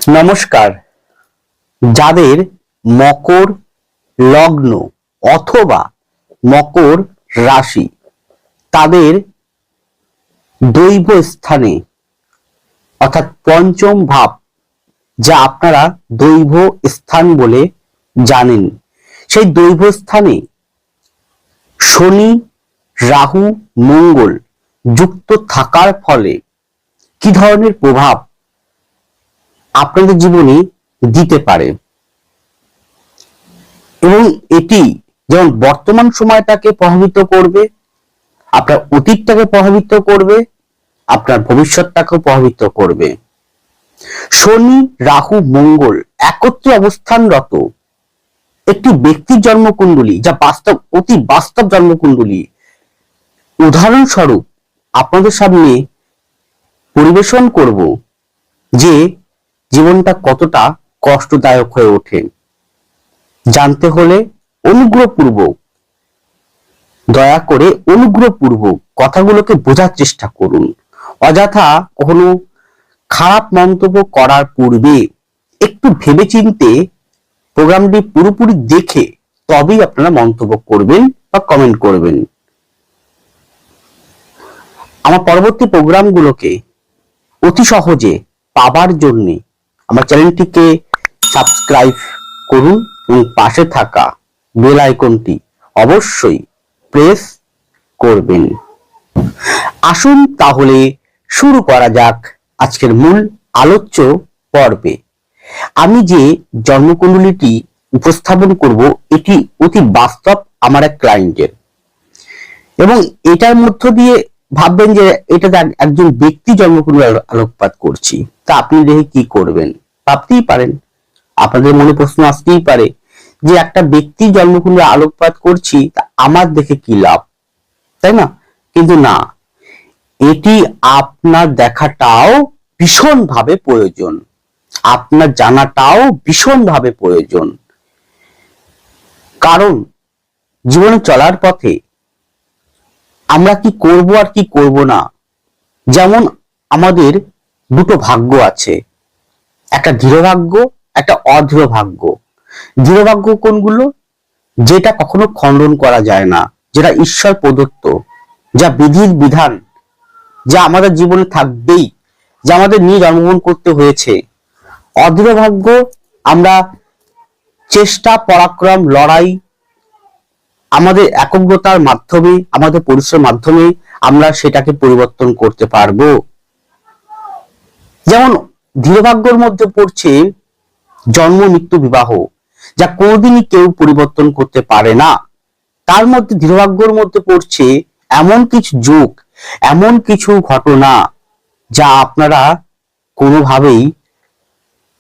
নমস্কার। যাদের মকর লগ্ন অথবা মকর রাশি, তাদের দৈব স্থানে অর্থাৎ পঞ্চম ভাব, যা আপনারা দৈব স্থান বলে জানেন, সেই দৈব স্থানে শনি, রাহু, মঙ্গল যুক্ত থাকার ফলে কি ধরনের প্রভাব আপনাদের জীবনে দিতে পারে, এবং এটি যেমন বর্তমান সময়টাকে প্রভাবিত করবে, আপনার অতীতটাকে প্রভাবিত করবে, আপনার ভবিষ্যৎটাকেও প্রভাবিত করবে। শনি, রাহু, মঙ্গল একত্রে অবস্থানরত একটি ব্যক্তির জন্মকুণ্ডলী, যা অতি বাস্তব জন্মকুণ্ডলী, উদাহরণস্বরূপ আপনাদের সামনে পরিবেশন করব যে জীবনটা কতটা কষ্টদায়ক হয়ে ওঠে। জানতে হলে অনুগ্রহপূর্বক, দয়া করে অনুগ্রহপূর্বক কথাগুলোকে বোঝার চেষ্টা করুন। অযথা কখনো খারাপ মন্তব্য করার পূর্বে একটু ভেবেচিন্তে প্রোগ্রামটি পুরোপুরি দেখে তবেই আপনারা মন্তব্য করবেন বা কমেন্ট করবেন। আমার পরবর্তী প্রোগ্রামগুলোকে অতি সহজে পাবার জন্য আমার চ্যানেলটিকে সাবস্ক্রাইব করুন এবং পাশে থাকা বেল আইকনটি অবশ্যই প্রেস করবেন। আসুন তাহলে শুরু করা যাক আজকের মূল আলোচ্য পর্বে। আমি যে জন্মকুণ্ডলীটি উপস্থাপন করব, এটি অতি বাস্তব আমার এক ক্লায়েন্টের, এবং এটার মধ্য দিয়ে ভাববেন যে এটা একজন ব্যক্তি জন্মকুণ্ডলী আলোকপাত করছি। তা আপনি দেখে কি করবেন ভাবতেই পারেন, আপনাদের মনে প্রশ্ন আসতেই পারে যে একটা ব্যক্তি জন্মকুণ্ডলী আলোকপাত করছি, তা আমার দেখে কি লাভ, তাই না? কিন্তু না, এটি আপনার দেখাটাও ভীষণভাবে প্রয়োজন, আপনার জানাটাও ভীষণভাবে প্রয়োজন। কারণ জীবনে চলার পথে আমরা কি করব আর কি করব না, যেমন আমাদের দুটো ভাগ্য আছে, একটা দৃঢ় ভাগ্য, একটা অদৃঢ় ভাগ্য। দৃঢ় ভাগ্য কোনগুলো? যেটা কখনো খণ্ডন করা যায় না, যেটা ঈশ্বর প্রদত্ত, যা বিধির বিধান, যা আমাদের জীবনে থাকবেই, যা আমাদের নিয়ে জন্মগ্রহণ করতে হয়েছে। অদৃঢ় ভাগ্য আমরা চেষ্টা, পরাক্রম, লড়াই, আমাদের একগ্রতার মাধ্যমে, আমাদের পরিশ্রমের মাধ্যমে আমরা সেটাকে পরিবর্তন করতে পারবো। যেমন দৃঢ়ভাগ্যের মধ্যে পড়ছে জন্ম, মৃত্যু, বিবাহ, যা কোনোদিনই কেউ পরিবর্তন করতে পারে না। তার মধ্যে দৃঢ়ভাগ্যের মধ্যে পড়ছে এমন কিছু যুগ, এমন কিছু ঘটনা যা আপনারা কোনোভাবেই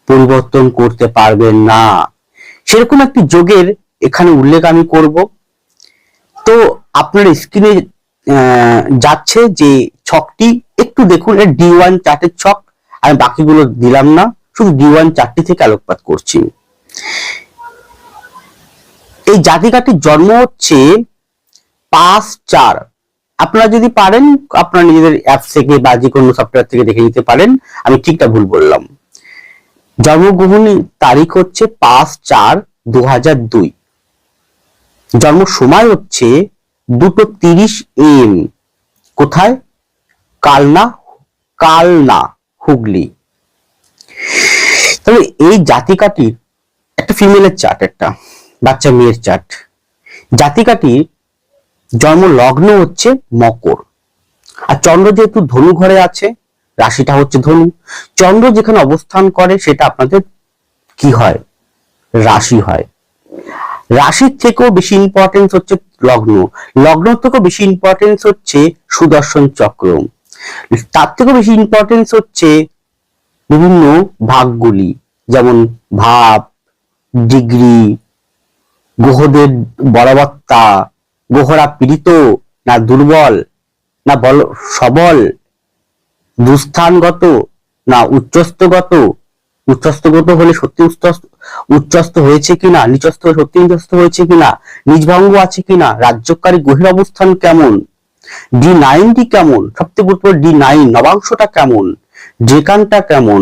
পরিবর্তন করতে পারবেন না। সেরকম একটি যোগের এখানে উল্লেখ আমি করব। তো আপনার স্ক্রিনে যাচ্ছে যে ছকটি, একটু দেখুন, এর D1 চার্টের ছক, আমি বাকিগুলো দিলাম না, শুধু D1 চার্টটি থেকে আলোকপাত করছি। এই জাতিকাটির জন্ম হচ্ছে 5/4। আপনারা যদি পারেন আপনারা নিজেদের অ্যাপস থেকে বা যে কোনো সফটওয়্যার থেকে দেখে নিতে পারেন, আমি ঠিকটা ভুল বললাম। জন্মগ্রহণ তারিখ হচ্ছে 5/4/2002। জন্ম সময় হচ্ছে 2:30 AM। কোথায়? কালনা, হুগলি। তবে এই জাতিকাটির একটা ফিমেলের চার্ট, একটা বাচ্চা মেয়ের চার্ট। জাতিকাটির জন্ম লগ্ন হচ্ছে মকর, আর চন্দ্র যেহেতু ধনু ঘরে আছে, রাশিটা হচ্ছে ধনু, চন্দ্র যেখানে অবস্থান করে সেটা আপনাদের কি হয়? রাশি হয়। রাশির থেকেও বেশি ইম্পর্টেন্স হচ্ছে লগ্ন, লগ্ন থেকেও বেশি ইম্পর্টেন্স হচ্ছে সুদর্শন চক্র, তার থেকেও বেশি ইম্পর্টেন্স হচ্ছে বিভিন্ন ভাগগুলি, যেমন ভাব, ডিগ্রি, গ্রহদের বলবত্তা, গ্রহরা পীড়িত না দুর্বল, না সবল, দুস্থানগত না উচ্চস্থগত, উচ্চস্থগত হলে সত্যি উচ্চস্থ হয়েছে কিনা, নিচস্থ হলে সত্যি নিচস্থ হয়েছে কিনা, নিজভঙ্গ আছে কিনা, রাজ্যকারী গ্রহের অবস্থান কেমন, D9টি কেমন, সবথেকে গুরুত্বপূর্ণ D9 নবাংশটা কেমন, ডেকানটা কেমন,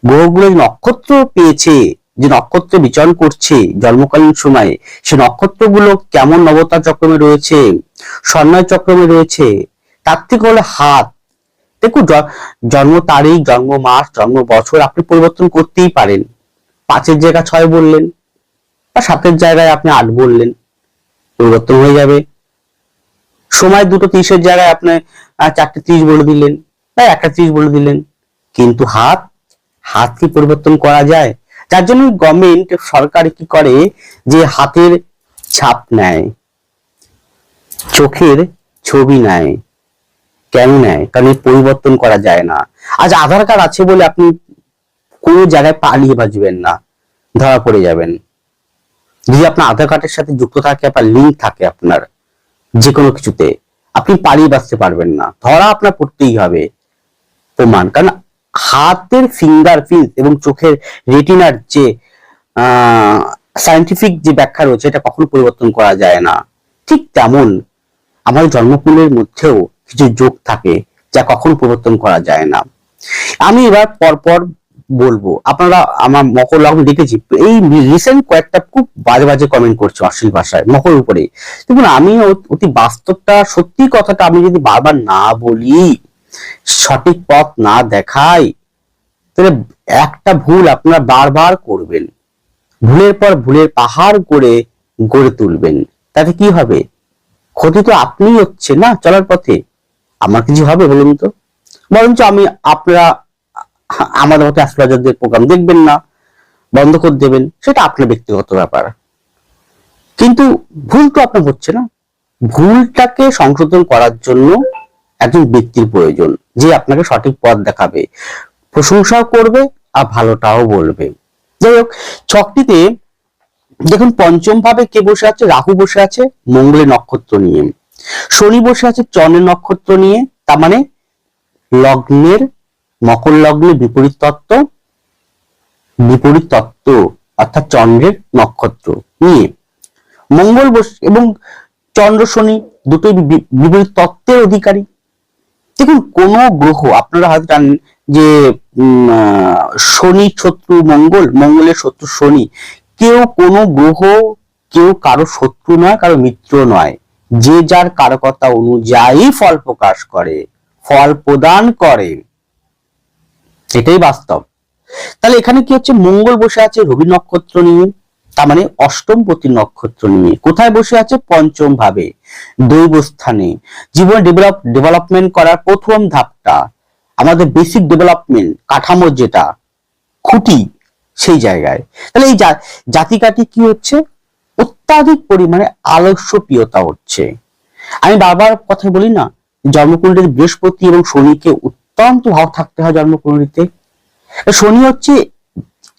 গ্রহগুলো নক্ষত্র পেয়েছে, যে নক্ষত্র বিচরণ করছে জন্মকালীন সময়ে, সে নক্ষত্রগুলো কেমন নবতার চক্রমে রয়েছে, স্বর্ণায় চক্রমে রয়েছে, তার থেকে হলে হাত। দেখুন, জন্ম তারিখ, জন্ম মাস, জন্ম বছর আপনি পরিবর্তন করতেই পারেন। 5-এর জায়গায় 6 বললেন, বা 7-এর জায়গায় আপনি 8 বললেন, পরিবর্তন হয়ে যাবে। সময় 2:30-এর জায়গায় আপনি 4:30 বলে দিলেন, বা 1:30 বলে দিলেন। কিন্তু হাত কি পরিবর্তন করা যায়? যার জন্য গভর্নমেন্ট, সরকার কি করে, যে হাতের ছাপ নেয়, চোখের ছবি নেয়। কেন নেয়? কারণ পরিবর্তন করা যায় না। আজ আধার কার্ড আছে বলে আপনি কোনো জায়গায় পালিয়ে বাঁচবেন না, ধরা পড়ে যাবেন। যদি আপনার আধার কার্ডের সাথে যুক্ত থাকে, আপনার লিঙ্ক থাকে আপনার যে কোনো কিছুতে, আপনি পালিয়ে বাঁচতে পারবেন না, ধরা আপনার পড়তেই হবে প্রমাণ। কারণ হাতের ফিঙ্গারপ্রিন্ট এবং চোখের রেটিনার যে সায়েন্টিফিক যে ব্যাখ্যা রয়েছে, এটা কখনো পরিবর্তন করা যায় না। ঠিক তেমন আমাদের জন্মকুণ্ডের মধ্যেও কিছু যোগ থাকে যা কখনো পরিবর্তন করা যায় না। আমি এবার পরপর বলবো। আপনারা আমার মকর লগ্ন দেখেছি, এই রিসেন্ট কয়েকটা খুব বাজে বাজে কমেন্ট করছে অশ্লীল ভাষায় মকর উপরে। দেখুন, আমি অতি বাস্তবটা, সত্যি কথাটা আমি যদি বারবার না বলি, সঠিক পথ না দেখাই, তাহলে একটা ভুল আপনারা বারবার করবেন, ভুলের পর ভুলের পাহাড় করে গড়ে তুলবেন। তাতে কি হবে? ক্ষতি তো আপনিই হচ্ছে না চলার পথে। আমার কিছু হবে বলুন তো? বরঞ্চ আপনারা আমাদের মতো অ্যাস্ট্রোলজারদের প্রোগ্রাম দেখবেন না, বন্ধ করে দেবেন, সেটা আপনার ব্যক্তিগত ব্যাপার। কিন্তু ভুল তো আপনার হচ্ছে না। ভুলটাকে সংশোধন করার জন্য একজন ব্যক্তির প্রয়োজন, যে আপনাকে সঠিক পথ দেখাবে, প্রশংসাও করবে আর ভালোটাও বলবে। যাই হোক, ছকটিতে দেখুন, পঞ্চম ভাবে কে বসে আছে? রাহু বসে আছে মঙ্গলের নক্ষত্র নিয়ে, শনি বসে আছে চন্দ্রের নক্ষত্র নিয়ে। তার মানে লগ্নের, মকর লগ্নের বিপরীত তত্ত্ব অর্থাৎ চন্দ্রের নক্ষত্র নিয়ে মঙ্গল বসে, এবং চন্দ্র শনি দুটোই বিপরীত তত্ত্বের অধিকারী। দেখুন, কোন গ্রহ, আপনারা হয়তো জানেন যে শনি শত্রু মঙ্গল, মঙ্গলের শত্রু শনি। কোনো গ্রহ কেউ কারো শত্রু নয়, কারো মিত্র নয়। যে যার কারকতা অনুযায়ী ফল প্রকাশ করে, ফল প্রদান করে, এটাই বাস্তব। তাহলে এখানে কি হচ্ছে? মঙ্গল বসে আছে রবি নক্ষত্র নিয়ে, তার মানে অষ্টমপতি নক্ষত্র নিয়ে। কোথায় বসে আছে? পঞ্চম ভাবে, দৈব স্থানে। জীবন ডেভেলপমেন্ট করার প্রথম ধাপটা, আমাদের বেসিক ডেভেলপমেন্ট কাঠামো, যেটা খুঁটি, সেই জায়গায়। তাহলে এই জাতিকাটি কি হচ্ছে? অত্যাধিক পরিমাণে আলস্যপ্রিয়তা হচ্ছে। আমি বারবার কথা বলি না, জন্মকুণ্ডলীর বৃহস্পতি এবং শনিকে অত্যন্ত ভাব থাকতে হয় জন্মকুণ্ডলীতে। শনি হচ্ছে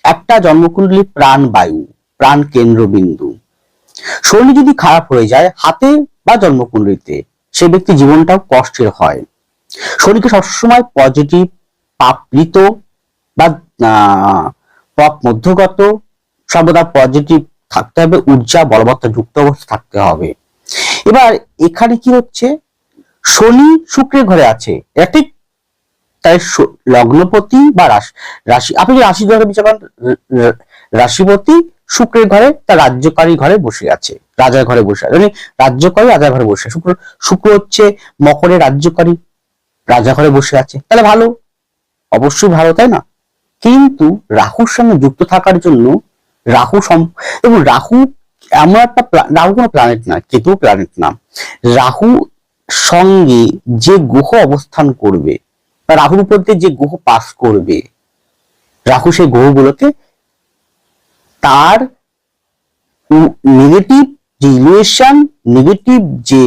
একটা জন্মকুণ্ডলীর প্রাণ বায়ু, প্রাণ কেন্দ্রবিন্দু। শনি যদি খারাপ হয়ে যায় হাতে বা জন্মকুণ্ডলীতে, সে ব্যক্তি জীবনটাও কষ্টের হয়। শনিকে সবসময় পজিটিভ, পাপৃত বা পাপ মধ্যগত, সর্বদা পজিটিভ থাকতে হবে, ঊর্জা বলবত্তা যুক্ত অবস্থা থাকতে হবে। এবার এখানে কি হচ্ছে? শনি শুক্রের ঘরে আছে, এটা ঠিক। তাই লগ্নপতি বা রাশি, আপনি যে রাশি ঘরে বিচার করেন, রাশিপতি শুক্রের ঘরে, তার রাজ্যকারী ঘরে বসে আছে, রাজার ঘরে বসে আছে, মানে রাজ্যকারী রাজার ঘরে বসে। শুক্র হচ্ছে মকরের রাজ্যকারী, রাজা ঘরে বসে আছে। তাহলে ভালো, অবশ্যই ভালো, তাই না? কিন্তু রাহুর সঙ্গে যুক্ত থাকার জন্য, এবং রাহু এমন একটা, রাহু কোনো প্ল্যানেট না, কেতু প্ল্যানেট না। রাহু সঙ্গে যে গ্রহ অবস্থান করবে, বা রাহুর উপর দিয়ে যে গ্রহ পাস করবে, রাহু সেই গ্রহগুলোকে তার নেগেটিভ যে ইলিউশন, নেগেটিভ যে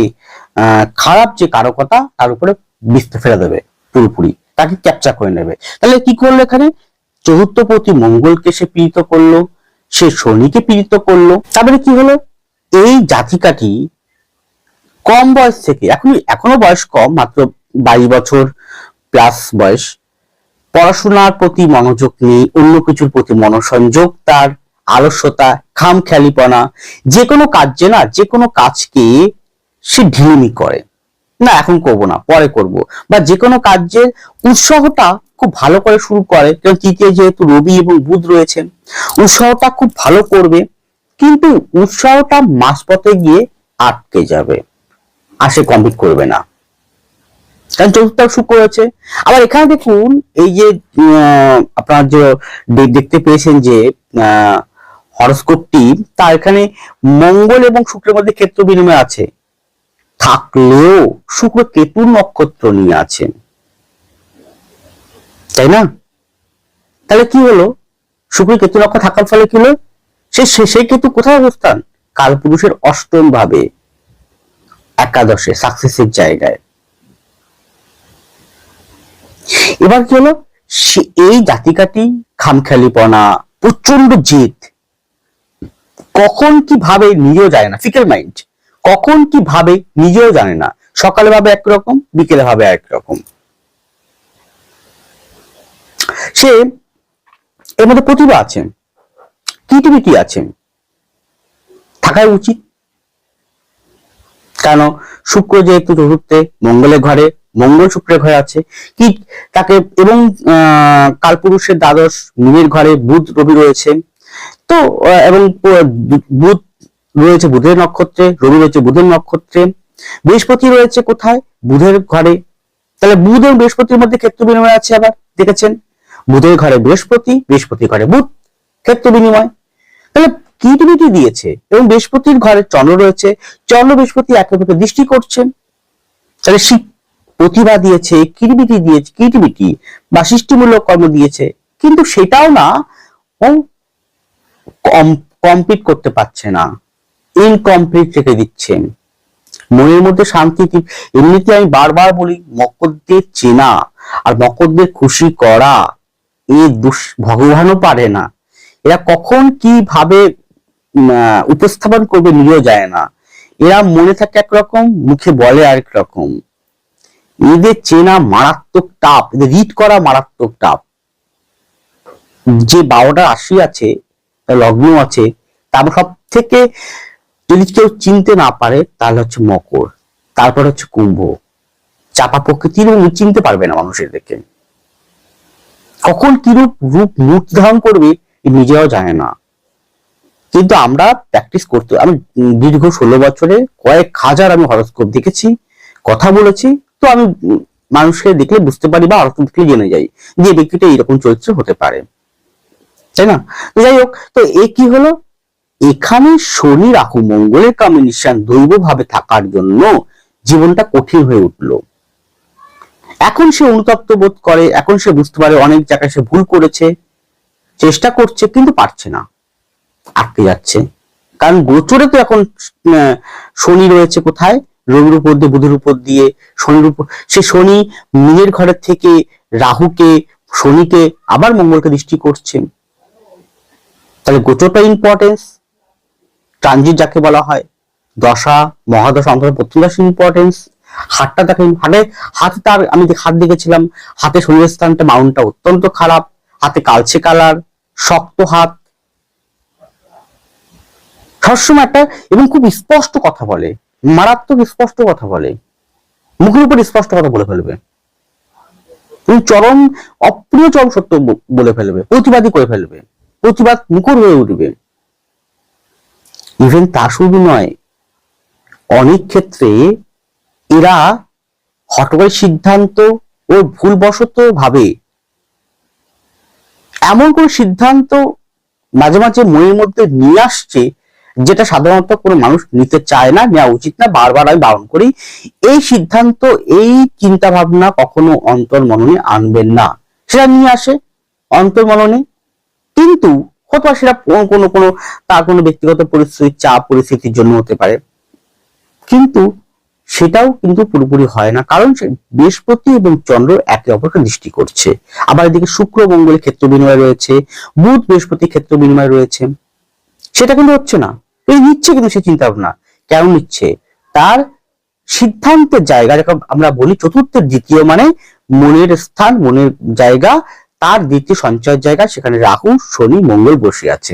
খারাপ যে কারকতা, তার উপরে বিস্তার ফেলে দেবে পুরোপুরি, তাকে ক্যাপচার করে নেবে। তাহলে কি করলো? এখানে চতুর্থপতি মঙ্গলকে সে পীড়িত করলো, সে শনিকে পীড়িত করলো। তারপরে কি হলো? এই জাতিকাটি কম বয়স থেকে, এখনো বয়স কম, মাত্র 22 বছর প্লাস বয়স, পড়াশোনার প্রতি মনোযোগ নেই, অন্য কিছুর প্রতি মনোসংযোগ, তার আলস্যতা, খামখেয়ালিপনা, যে কোনো কাজকে সে ঢিলেমি করে, না এখন করব না, পরে করব, বা যে কোনো কাজের উৎসাহটা খুব ভালো করে শুরু করে, কারণ তৃতীয় যেহেতু রবি এবং বুধ রয়েছেন, উৎসাহটা খুব ভালো করবে, কিন্তু উৎসাহটা মাঝপথে গিয়ে আটকে যাবে, আর সে কমপ্লিট করবে না, কারণ চতুর্থ শুক্র রয়েছে। আবার এখানে দেখুন, এই যে আপনার যে দেখতে পেয়েছেন যে হরস্কোপটি, তা এখানে মঙ্গল এবং শুক্রের মধ্যে ক্ষেত্র বিনিময় আছে, থাকলেও শুক্র কেতুর নক্ষত্র নিয়ে আছেন, তাই না? তাহলে কি হলো, শুক্র কেতু নক্ষত্র থাকার ফলে কি হলো, সেই কেতু কোথায় অবস্থান, কালপুরুষের অষ্টম ভাবে, একাদশে, সাকসেসের জায়গায়। এবার কি হলো, এই জাতিকাটি খামখেয়ালিপনা, প্রচন্ড জেদ, কখন কি ভাবে নিজেও জানে না, ফিকেল মাইন্ড, কখন কি ভাবে নিজেও জানে না, সকালে ভাবে একরকম, বিকেলে ভাবে একরকম। সে এর মধ্যে প্রতিভা আছে, ক্রিয়েটিভিটি আছে, থাকাই উচিত, কেন শুক্র যেহেতু চতুর্থে মঙ্গলের ঘরে, মঙ্গল শুক্রের ঘরে আছে কি তাকে, এবং কালপুরুষের দ্বাদশ মীনের ঘরে বুধ রবি রয়েছে, তো এবং বুধ রয়েছে বুধের নক্ষত্রে, রবি রয়েছে বুধের নক্ষত্রে, বৃহস্পতি রয়েছে কোথায়, বুধের ঘরে, তাহলে বুধ এবং বৃহস্পতির মধ্যে ক্ষেত্র বিনিময় আছে, আবার দেখেছেন বুধের ঘরে বৃহস্পতি, বৃহস্পতির ঘরে বুধ, ক্ষেত্র বিনিময়, তাহলে ক্রিয়েটিভিটি দিয়েছে, এবং বৃহস্পতির ঘরে চন্দ্র রয়েছে, চন্দ্র বৃহস্পতি একে দৃষ্টি করছেন, তাহলে প্রতিভা দিয়েছে, ক্রিয়েটিভিটি দিয়েছে, ক্রিয়েটিভিটি বা সৃষ্টিমূলক কর্ম দিয়েছে, কিন্তু সেটাও না ও কমপ্লিট করতে পারছে না, ইনকমপ্লিট রেখে দিচ্ছেন, মনের মধ্যে শান্তি। এমনিতে আমি বারবার বলি, মকরদের চেনা আর মকরদের খুশি করা এ ভগবানও পারে না, এরা কখন কিভাবে উপস্থাপন করবে নিজেও যায় না, এরা মনে থাকে একরকম, মুখে বলে আরেক রকম, এদের চেনা মারাত্মক টাপ, এদের রিড করা মারাত্মক টাপ। যে 12টা রাশি আছে, লগ্ন আছে, তারপর সব থেকে যদি কেউ চিনতে না পারে তাহলে হচ্ছে মকর, তারপর হচ্ছে কুম্ভ, চাপা প্রকৃতির, চিনতে পারবে না মানুষের দেখে, কখন কিরূপ রূপ ধারণ করবে নিজেও জানে না। কিন্তু আমরা প্র্যাকটিস করতে, আমি দীর্ঘ 16 বছরে কয়েক হাজার আমি হরস্কোপ দেখেছি, কথা বলেছি, তো আমি মানুষকে দেখলে বুঝতে পারি বা হরস্কোপ দেখলে জেনে যাই যে ব্যক্তিটা এরকম চরিত্র হতে পারে, তাই না? তো যাই হোক, তো এ কি হলো, এখানে শনি রাহু মঙ্গলের কম্বিনেশন দৈব ভাবে থাকার জন্য জীবনটা কঠিন হয়ে উঠলো। এখন সে অনুতপ্ত বোধ করে, এখন সে বুঝতে পারে অনেক জায়গায় সে ভুল করেছে, চেষ্টা করছে কিন্তু পারছে না, আটকে যাচ্ছে, কারণ গোচরে তো এখন শনি রয়েছে কোথায়, রবির উপর দিয়ে, বুধের উপর দিয়ে, শনির উপর, সে শনি নিজের ঘরের থেকে রাহুকে, শনিকে, আবার মঙ্গলকে দৃষ্টি করছে, তাহলে গোচরটা ইম্পর্টেন্স, ট্রানজিট যাকে বলা হয়, দশা মহাদশা অন্তত প্রথম দশা ইম্পর্টেন্স, হাতটা দেখেন, হাতে তার আমি হাত দেখেছিলাম, হাতে শরীরের স্থানটা মাউন্টটা অত্যন্ত খারাপ, হাতে কালচে কালার, শক্ত হাত, সবসময় একটা, এবং খুব স্পষ্ট কথা বলে, মারাত্মক স্পষ্ট কথা বলে, মুখের উপর স্পষ্ট কথা বলে ফেলবে, চরম অপ্রিয় চরম সত্য বলে ফেলবে, প্রতিবাদী করে ফেলবে, প্রতিবাদ মুখর হয়ে উঠবে। ইভেন তা শুধু নয়, অনেক ক্ষেত্রে এরা হঠকারী সিদ্ধান্ত ও ভুলবশত ভাবে, এমন কোন সিদ্ধান্ত মাঝে মাঝে মনের মধ্যে নিয়ে আসছে যেটা সাধারণত কোনো মানুষ নিতে চায় না, নেওয়া উচিত না, বারবার আমি বারণ করি, এই সিদ্ধান্ত, এই চিন্তা ভাবনা কখনো অন্তর্মননে আনবেন না, সেটা নিয়ে আসে অন্তর্মননে, কিন্তু হয়তো সেটা কোনো তার কোনো ব্যক্তিগত পরিস্থিতি, চাপ পরিস্থিতির জন্য হতে পারে, কিন্তু সেটাও কিন্তু পুরোপুরি হয় না, কারণ বৃহস্পতি এবং চন্দ্র একে অপরকে দৃষ্টি করছে, আবার এদিকে শুক্র মঙ্গলের ক্ষেত্র বিনিময় রয়েছে, বুধ বৃহস্পতি ক্ষেত্র বিনিময় রয়েছে, সেটা কিন্তু হচ্ছে না, এই নিচ্ছে কিন্তু সে চিন্তা ভাবনা কেন নিচ্ছে, তার সিদ্ধান্তের জায়গা, আমরা বলি চতুর্থের দ্বিতীয় মানে মনের স্থান, মনের জায়গা, তার দ্বিতীয় সঞ্চয়ের জায়গা, সেখানে রাহু শনি মঙ্গল বসে আছে,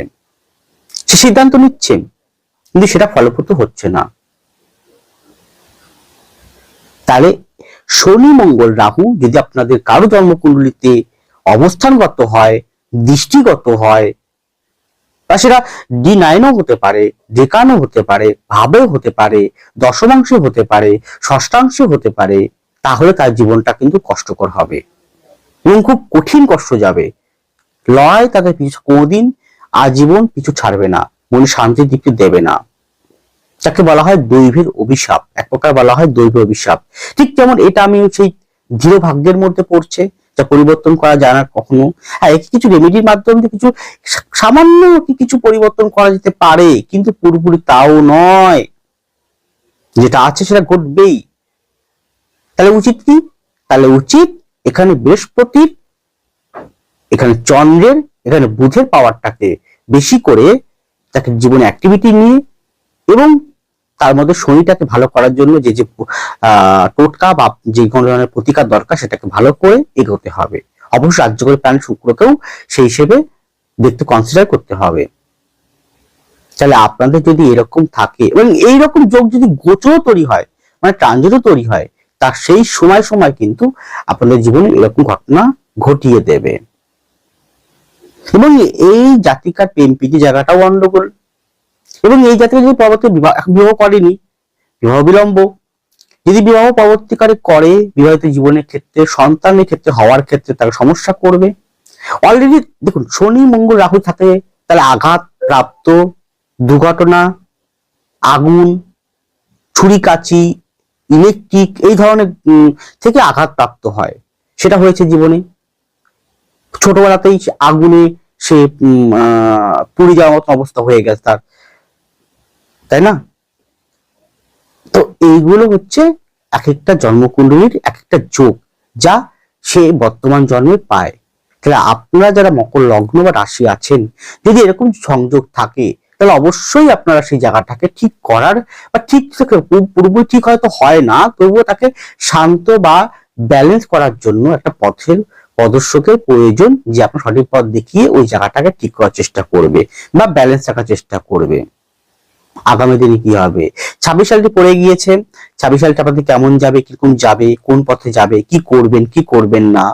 সে সিদ্ধান্ত নিচ্ছে কিন্তু সেটা ফলপ্রসূ হচ্ছে না। তাহলে শনি মঙ্গল রাহু যদি আপনাদের কারো জন্মকুণ্ডলিতে অবস্থানগত হয়, দৃষ্টিগত হয়, বা সেটা D9ও হতে পারে, ডেকানও হতে পারে, ভাবেও হতে পারে, দশমাংশে হতে পারে, ষষ্ঠাংশে হতে পারে, তাহলে তার জীবনটা কিন্তু কষ্টকর হবে এবং খুব কঠিন কষ্ট যাবে। লড়াই তাদের পিছু কোনদিন আজীবন পিছু ছাড়বে না, মনে শান্তির দিকটি দেবে না। যাকে বলা হয় দৈবের অভিশাপ, এক প্রকার বলা হয় দৈবের অভিশাপ। ঠিক যেমন এটা আমি সেই দৃঢ় ভাগ্যের মধ্যে পড়ছে, যা পরিবর্তন করা যায় না কখনো। হ্যাঁ, কিছু রেমেডির মাধ্যমে কিছু সামান্য কিছু পরিবর্তন করা যেতে পারে, কিন্তু পুরোপুরি তাও নয়। যেটা আছে সেটা ঘটবেই। তাহলে উচিত কি? তাহলে উচিত এখানে বৃহস্পতির, এখানে চন্দ্রের, এখানে বুধের পাওয়ারটাকে বেশি করে তাকে জীবনে অ্যাক্টিভিটি নিয়ে এবং তার মধ্যে শনিটাকে ভালো করার জন্য যে যে টোটকা বা যে কোনো ধরনের প্রতিকার দরকার সেটাকে ভালো করে এগোতে হবে। অবশ্যই রাজ্যকরী প্ল্যানেট শুক্রকেও সেই হিসেবে দেখতে কনসিডার করতে হবে। তাহলে আপনাদের যদি এরকম থাকে এবং এইরকম যোগ যদি গোচরও তৈরি হয়, মানে ট্রানজিটও তৈরি হয়, তার সেই সময় সময় কিন্তু আপনাদের জীবনে এরকম ঘটনা ঘটিয়ে দেবে। এবং এই জাতিকার প্রেম প্রীতি জায়গাটাও গন্ডগোল। এবং এই জাতিকা যদি পরবর্তী বিবাহ করেনি, বিবাহ বিলম্ব, যদি বিবাহ পরবর্তীকালে করে, বিবাহিত জীবনের ক্ষেত্রে, সন্তানের ক্ষেত্রে হওয়ার ক্ষেত্রে তার সমস্যা করবে। অলরেডি দেখুন, শনি মঙ্গল রাহু থাকে, তাহলে আঘাত প্রাপ্ত, দুর্ঘটনা, আগুন, ছুরি কাচি, ইলেকট্রিক এই ধরনের থেকে আঘাত প্রাপ্ত হয়। সেটা হয়েছে জীবনে। ছোটবেলাতেই আগুনে সে পুড়ে যাওয়ার মতো অবস্থা হয়ে গেছে তার, তাই না? তো এইগুলো হচ্ছে এক একটা জন্মকুণ্ডলীর এক একটা যোগ, যা সে বর্তমান জন্মে পায়। তাহলে আপনারা যারা মকর লগ্ন বা রাশি আছেন, যদি এরকম সংযোগ থাকে, তাহলে অবশ্যই আপনারা সেই জায়গাটাকে ঠিক করার বা ঠিক পুরোপুরি ঠিক হয়তো হয় না, তবুও তাকে শান্ত বা ব্যালেন্স করার জন্য একটা পথের পদস্যকের প্রয়োজন, যে আপনার সঠিক পথ দেখিয়ে ওই জায়গাটাকে ঠিক করার চেষ্টা করবে বা ব্যালেন্স রাখার চেষ্টা করবে। আগামী দিনে কি হবে? 26 সালটি পড়ে গিয়েছে। 26 সালটা আপনাদের কেমন যাবে, কিরকম যাবে, কোন পথে যাবে, কি করবেন কি করবেন না,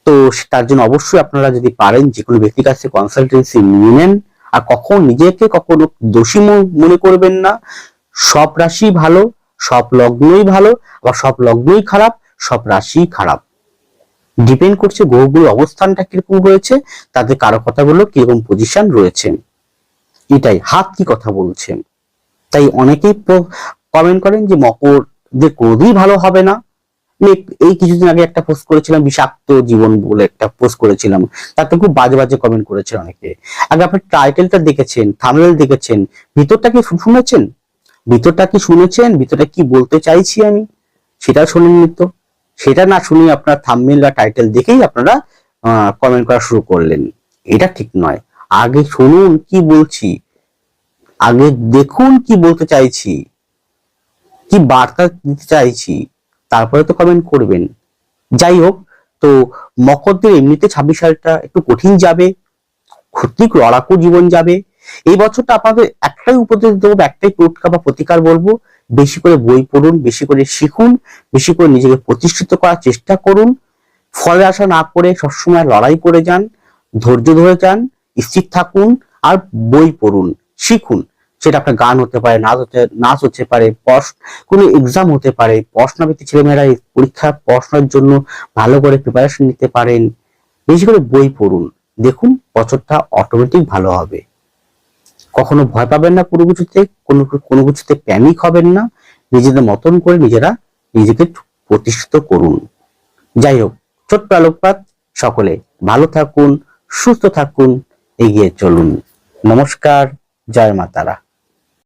তো তার জন্য অবশ্যই আপনারা যদি পারেন যে কোনো ব্যক্তির কাছে কনসালটেন্সি নিয়ে নেন। আর কখন নিজেকে কখনো দোষী মনে করবেন না। সব রাশি ভালো, সব লগ্নই ভালো, আবার সব লগ্নই খারাপ, সব রাশি খারাপ। ডিপেন্ড করছে গ্রহগুলোর অবস্থানটা কিরকম রয়েছে, তাদের কারো কথাগুলো কিরকম পজিশন রয়েছে, এটাই হাত কি কথা বলছেন। তাই অনেকেই কমেন্ট করেন যে মকরদের কোনোদিনই ভালো হবে না। এই কিছুদিন আগে একটা পোস্ট করেছিলাম, বিষাক্ত জীবন বলে একটা পোস্ট করেছিলাম, তাতে খুব বাজে বাজে কমেন্ট করেছে অনেকে। আগে আপনি টাইটেলটা দেখেছেন, থাম্বনেল দেখেছেন, ভিতরটা কি শুনেছেন? ভিতরটা কি শুনেছেন? ভিতরটা কি বলতে চাইছি আমি সেটা শুনেননি তো। সেটা না শুনে আপনার থাম্বনেল বা টাইটেল দেখেই আপনারা কমেন্ট করা শুরু করলেন, এটা ঠিক নয়। আগে শুনুন কি বলছি, আগে দেখুন কি বলতে চাইছি, কি বার্তা দিতে চাইছি, তারপরে তো কমেন্ট করবেন। যাই হোক, তো মকরদের এমনিতে 26 সালটা একটু কঠিন যাবে, ঠিক লড়াকু জীবন যাবে। এই বছরটা আপনাদের একটাই উপদেশ দেবো, একটাই টোটকা বা প্রতিকার বলবো, বেশি করে বই পড়ুন, বেশি করে শিখুন, বেশি করে নিজেকে প্রতিষ্ঠিত করার চেষ্টা করুন। ফলে আশা না করে সবসময় লড়াই করে যান, ধৈর্য ধরে যান, স্থির থাকুন, আর বই পড়ুন, শিখুন। সেটা আপনার গান হতে পারে, নাচ হতে পারে, কোনো এক্সাম হতে পারে, পড়াশোনাভিত্তিক ছেলেমেয়েরা পড়াশোনার জন্য ভালো করে প্রিপারেশন নিতে পারেন। বেশি করে বই পড়ুন, দেখুন বছরটা অটোমেটিক ভালো হবে। কখনো ভয় পাবেন না কোনো কিছুতে, কোনো কিছুতে প্যানিক হবেন না, নিজেদের মতন করে নিজেকে প্রতিষ্ঠিত করুন। যাই হোক, ছোট্ট আলোকপাত, সকলে ভালো থাকুন, সুস্থ থাকুন, এগিয়ে চলুন। নমস্কার, জয় মা তারা।